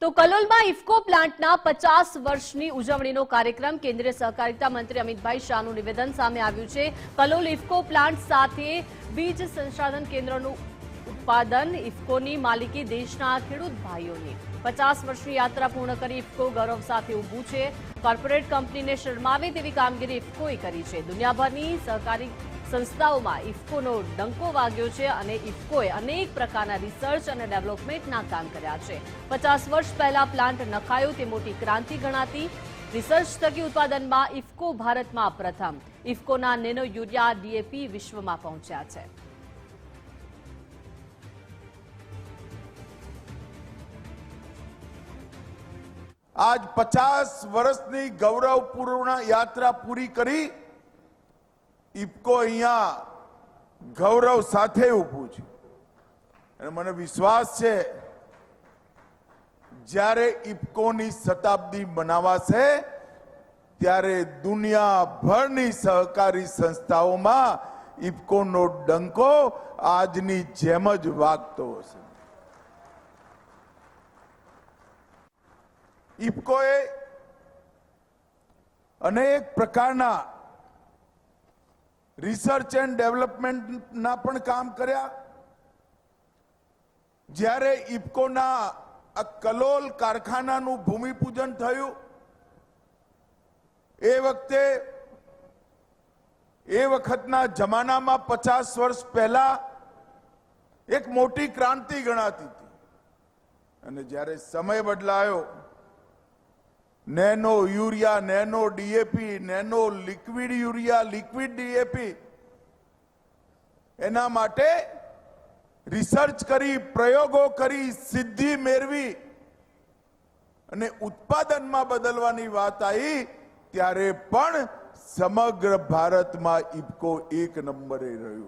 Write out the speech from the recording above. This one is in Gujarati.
તો કલોલમાં ઇફકો પ્લાન્ટના 50 વર્ષની ઉજવણીનો કાર્યક્રમ કેન્દ્રીય સહકારિતા મંત્રી અમિતભાઈ શાહનું નિવેદન સામે આવ્યું છે। કલોલ ઇફકો પ્લાન્ટ સાથે બીજ સંશોધન કેન્દ્રનું ઉત્પાદન ઇફકોની માલિકી દેશના ખેડૂત ભાઈઓની 50 વર્ષની યાત્રા પૂર્ણ કરી ઇફકો ગૌરવ સાથે ઊભું છે। કોર્પોરેટ કંપનીને શરમાવે તેવી કામગીરી ઇફકોએ કરી છે। દુનિયાભરની સહકારી સંસ્થાઓમાં ઇફકોનો ડંકો વાગ્યો છે અને ઇફકોએ અનેક પ્રકારના રિસર્ચ અને ડેવલપમેન્ટના કામ કર્યા છે। 50 વર્ષ પહેલા પ્લાન્ટ નખાયો તે મોટી ક્રાંતિ ગણાતી। રિસર્ચ થકી ઉત્પાદનમાં ઇફકો ભારતમાં પ્રથમ। ઇફકોના નેનો યુરિયા ડીએપી વિશ્વમાં પહોંચ્યા છે। आज 50 વર્ષની ગૌરવપૂર્ણ યાત્રા પૂરી કરી ઇફકો અહીંયા ગૌરવ સાથે ઊભું છે અને મને વિશ્વાસ છે જ્યારે ઇફકોની શતાબ્દી મનાવાશે ત્યારે દુનિયાભરની સહકારી સંસ્થાઓમાં ઇફકોનો ડંકો આજની જેમ જ વાગતો હશે। ઇફકોએ અનેક પ્રકારના રિસર્ચ એન્ડ ડેવલપમેન્ટના પણ કામ કર્યા। જ્યારે ઇફકોના આ કલોલ કારખાનાનું ભૂમિપૂજન થયું એ વખતના જમાનામાં 50 વર્ષ પહેલા એક મોટી ક્રાંતિ ગણાતી હતી અને જ્યારે સમય બદલાયો nano urea nano DAP nano liquid urea liquid DAP એના માટે રિસર્ચ કરી પ્રયોગો કરી સિદ્ધિ મેળવી અને ઉત્પાદનમાં બદલવાની વાત આવી ત્યારે પણ સમગ્ર ભારતમાં ઇફકો એક નંબરે રહ્યું।